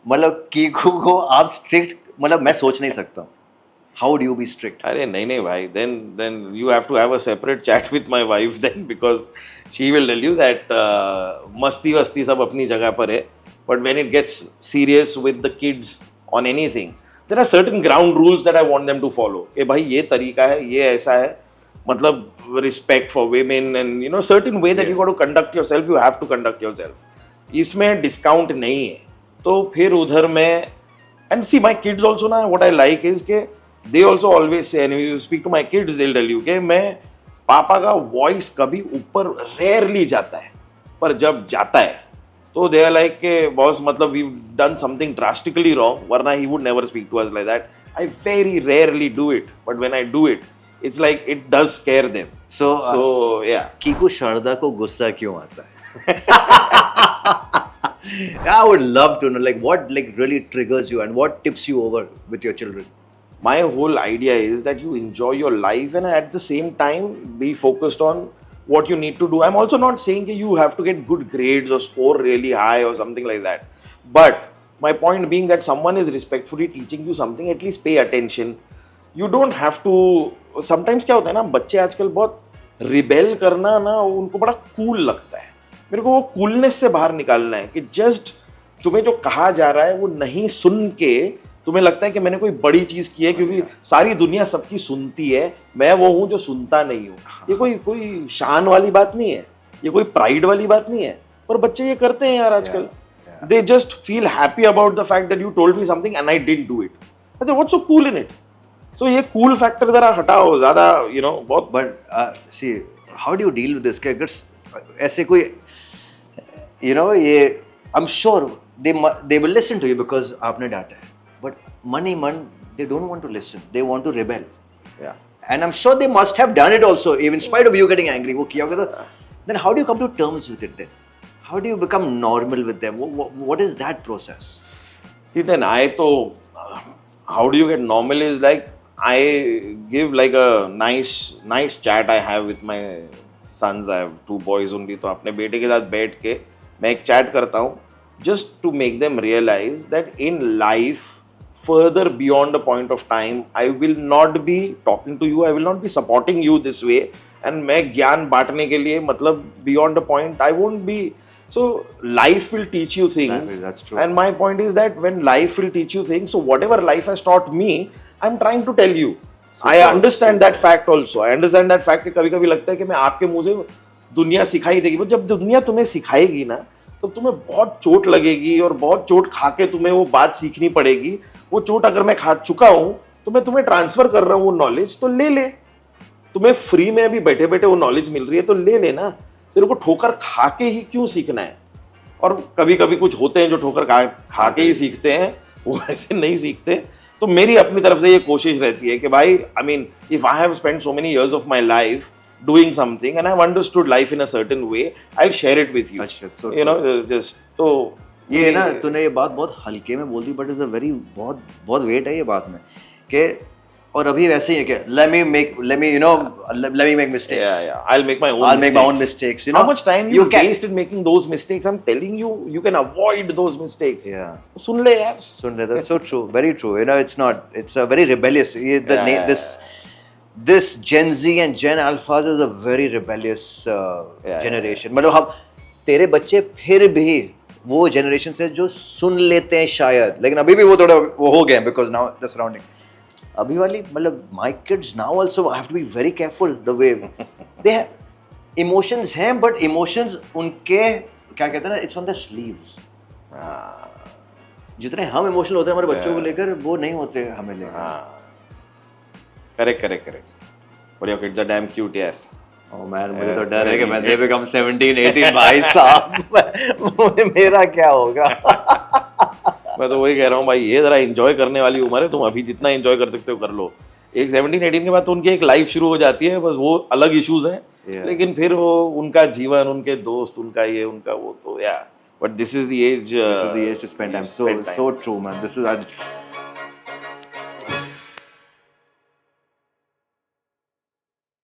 मतलब कीकू को आप स्ट्रिक्ट, मतलब मैं सोच नहीं सकता how do you be strict. अरे नहीं भाई, then you have to have a separate chat with my wife then, because she will tell you that मस्ती वस्ती सब अपनी जगह पर है, but when it gets serious with the kids on anything, there are certain ground rules that I want them to follow. कि भाई ये तरीका है, ये ऐसा है, मतलब respect for women and you know certain way that you got to conduct yourself, you have to conduct yourself. इसमें discount नहीं है. तो फिर उधर मैं, and see my kids also ना, what I like is के they also always say, and you speak to my kids, they'll tell you कि मैं पापा का वॉइस कभी ऊपर रेयरली जाता है, पर जब जाता है तो दे आर लाइक के बॉस मतलब we done something drastically wrong, वरना he would never speak to us like that. I very rarely do it, but when I do it it's like it does scare them. So yeah Kiku Sharda को गुस्सा क्यों आता है? I would love to know like what like really triggers you and what tips you over with your children. My whole idea is that you enjoy your life and at the same time be focused on what you need to do. I'm also not saying that you have to get good grades or score really high or something like that. But my point being that someone is respectfully teaching you something, at least pay attention. You don't have to. Sometimes क्या होता है ना, बच्चे आजकल बहुत rebel करना ना उनको बड़ा कूल लगता है. मेरे को वो कूलनेस से बाहर निकालना है कि जस्ट तुम्हें जो कहा जा रहा है वो नहीं सुन के तुम्हें लगता है कि मैंने कोई बड़ी चीज की है, क्योंकि सारी दुनिया सबकी सुनती है, मैं वो हूं जो सुनता नहीं हूं. ये कोई शान वाली बात नहीं है, ये कोई प्राइड वाली बात नहीं है, पर बच्चे ये करते हैं यार आजकल. They just feel happy about the fact that you told me something and I didn't do it. I think what's so cool in it. So ये कूल फैक्टर जरा हटाओ ज्यादा, यू नो बहुत. But see how do you deal with this कि अगर ऐसे कोई you know ये I am sure they will listen to you because आपने डांटा है, but मन they don't want to listen, they want to rebel. Yeah. And I'm sure they must have done it also, even in spite of you getting angry. वो किया होगा तो then how do you come to terms with it then? How do you become normal with them? What is that process? See, then how do you get normal is like I give like a nice chat I have with my sons. I have 2 boys only, तो अपने बेटे के साथ बैठ के मैं एक chat करता हूँ just to make them realize that in life further beyond a point of time I will not be talking to you, I will not be supporting you this way, and मैं ज्ञान बांटने के लिए मतलब beyond a point I won't be. So life will teach you things. That's true. And my point is that when life will teach you things, so whatever life has taught me I'm trying to tell you. I understand that fact also. I understand that fact कि कभी-कभी लगता है कि मैं आपके मुंह से दुनिया सिखाई देगी, पर जब दुनिया तुम्हें सिखाएगी ना तो तुम्हें बहुत चोट लगेगी और बहुत चोट खा के तुम्हें वो बात सीखनी पड़ेगी. वो चोट अगर मैं खा चुका हूं तो मैं तुम्हें ट्रांसफर कर रहा हूं वो नॉलेज, तो ले ले. तुम्हें फ्री में अभी बैठे बैठे वो नॉलेज मिल रही है तो ले लेना. तेरे को ठोकर खा के ही क्यों सीखना है? और कभी कभी कुछ होते हैं जो ठोकर खा के ही सीखते हैं, वो ऐसे नहीं सीखते. तो मेरी अपनी तरफ से ये कोशिश रहती है कि भाई I mean if I have spent so many years of my life doing something and I've understood life in a certain way, I'll share it with you. So you know, just तो ये ना तूने ये बात बहुत हल्के में बोल दी, बट इज अ वेरी बहुत वेट है ये बात में कि और अभी वैसे ही है कि let me make mistakes. Yeah. I'll make my own mistakes. You know how much time you wasted making those mistakes? I'm telling you, you can avoid those mistakes. Yeah. सुन ले यार. That's so true. Very true. You know, it's a very rebellious. This Gen Z and Gen Alphas is a very rebellious generation. मतलब हम तेरे बच्चे फिर भी वो generation से जो सुन लेते हैं शायद, लेकिन अभी भी वो थोड़ा वो हो गए बिकॉज नाउ द सराउंडिंग. अभी वाली मतलब my kids now also I have to be very careful the way they emotions हैं, बट इमोशंस उनके क्या कहते हैं ना, इट्स ऑन द स्लीव्स. जितने हम इमोशनल होते हैं हमारे बच्चों को लेकर, वो नहीं होते हमें लेकर. Correct. But your kids are damn cute यार. Oh man, मुझे तो डर है कि when they become 17, 18 भाई साहब मेरा क्या होगा. मैं तो वही कह रहा हूँ भाई, ये जरा एंजॉय करने वाली उम्र है, तुम अभी जितना एंजॉय कर सकते हो कर लो. एक 17-18 के बाद तो उनकी एक लाइफ शुरू हो जाती है, बस वो अलग इश्यूज हैं. लेकिन फिर वो उनका जीवन, उनके दोस्त, उनका ये उनका वो, तो या but this is the age to spend time. So true man. This is